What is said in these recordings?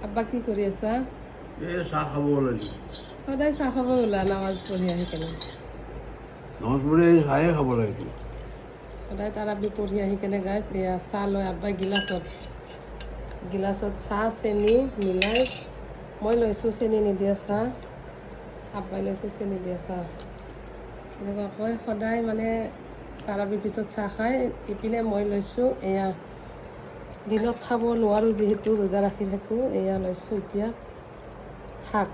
আব্বা কি কৰি আছা? চাহ খাব ওলাইছোঁ। সদায় চাহ খাব ওলা নামাজ পঢ়ি আহি কেনে? নামাজ পঢ়ি চাহে খাব লাগিছিল। সদায় তাৰাবি পঢ়ি আহি কেনে গাইছ এয়া চাহ লয় আব্বাই গিলাচত চাহ চেনি মিলাই। মই লৈছোঁ চেনি নিদিয়া চাহ, আব্বাই লৈছোঁ চেনি দিয়া চাহ। এনেকুৱাকৈ সদায় মানে তাৰাবিৰ পিছত চাহ খাই। ইপিনে মই লৈছোঁ এয়া দিনত খাব নোৱাৰোঁ যিহেতু ৰোজা ৰাখি থাকোঁ। এয়া লৈছোঁ এতিয়া শাক,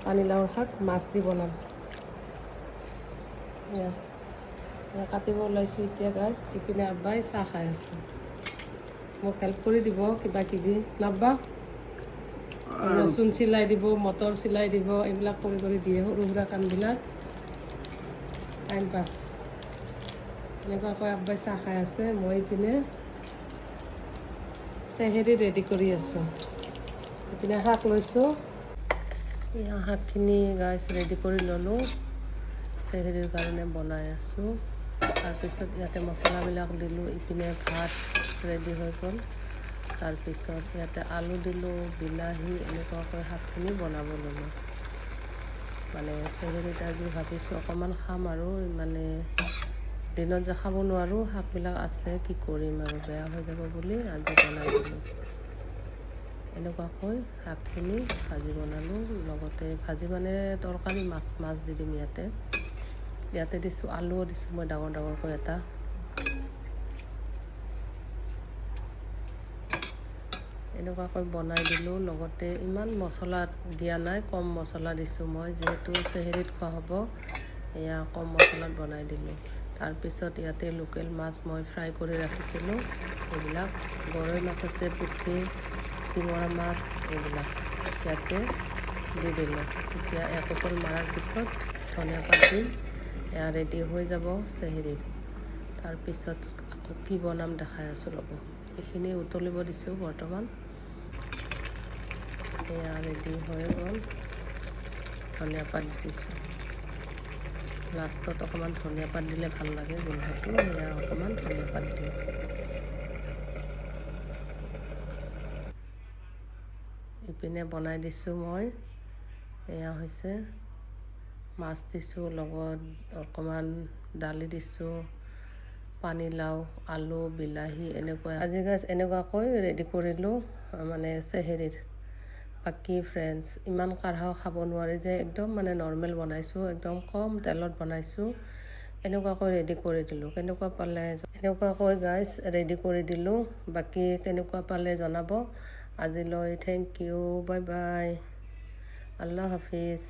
পানীলাওৰ শাক মাছ দি বনাম। এয়া কাটিব ওলাইছোঁ এতিয়া গাছ। ইপিনে আব্বাই চাহ খাই আছে। মোক হেল্প কৰি দিব কিবা কিবি নাব্বা। ৰচুন চিলাই দিব, মটৰ চিলাই দিব, এইবিলাক কৰি দিয়ে সৰু সুৰা কামবিলাক। টাইম পাছ এনেকুৱাকৈ আব্বাই চাহ খাই আছে। মই ইপিনে চেহেৰি ৰেডি কৰি আছোঁ। ইপিনে শাক লৈছোঁ। এয়া শাকখিনি গাছ ৰেডি কৰি ল'লোঁ, চেহেৰিৰ কাৰণে বনাই আছোঁ। তাৰপিছত ইয়াতে মছলাবিলাক দিলোঁ। ইপিনে ভাত ৰেডি হৈ গ'ল। তাৰপিছত ইয়াতে আলু দিলোঁ, বিলাহী এনেকুৱাকৈ শাকখিনি বনাব ল'লোঁ। মানে চেহেৰিত আজি ভাবিছোঁ অকণমান খাম আৰু মানে দিনত যে খাব নোৱাৰোঁ, শাকবিলাক আছে কি কৰিম আৰু বেয়া হৈ যাব বুলি আজি বনাই দিলোঁ। এনেকুৱাকৈ শাকখিনি ভাজি বনালোঁ। লগতে ভাজি মানে তৰকাৰী মাছ দি দিম ইয়াতে দিছোঁ আলুও দিছোঁ মই ডাঙৰকৈ এটা। এনেকুৱাকৈ বনাই দিলোঁ। লগতে ইমান মছলা দিয়া নাই, কম মছলা দিছোঁ মই যিহেতু চেহেৰিত খোৱা হ'ব। এয়া কম মছলাত বনাই দিলোঁ। তাৰপিছত ইয়াতে লোকেল মাছ মই ফ্ৰাই কৰি ৰাখিছিলোঁ। এইবিলাক গৰৈ মাছ আছে, পুঠি, টিঙৰা মাছ এইবিলাক ইয়াতে দি দিলোঁ। এতিয়া এক উতল মৰাৰ পিছত ধনিয়া পাত দিম। এয়া ৰেডি হৈ যাব চেহেৰি। তাৰপিছত আকৌ কি বনাম দেখাই আছোঁ ৰ'ব। এইখিনি উতলিব দিছোঁ বৰ্তমান। এয়া ৰেডি হৈ গ'ল। ধনিয়া পাত দি দিছোঁ। লাষ্টত অকণমান ধনিয়া পাত দিলে ভাল লাগে গোন্ধটো। এয়া অকণমান ধনিয়া পাত দিলোঁ। ইপিনে বনাই দিছোঁ মই। এয়া হৈছে মাছ দিছোঁ, লগত অকণমান দালি দিছোঁ, পানীলাও, আলু, বিলাহী এনেকুৱা আজি গাছ এনেকুৱাকৈ ৰেডি কৰিলোঁ মানে চেহেৰিৰ। বাকী ফ্ৰেণ্ডছ ইমান কাঢ়াও খাব নোৱাৰি যে একদম মানে নৰ্মেল বনাইছোঁ, একদম কম তেলত বনাইছোঁ। এনেকুৱাকৈ ৰেডি কৰি দিলোঁ। কেনেকুৱা পালে এনেকুৱাকৈ গাইজ ৰেডি কৰি দিলোঁ। বাকী কেনেকুৱা পালে জনাব। আজিলৈ থেংক ইউ, বাই বাই, আল্লাহ হাফিজ।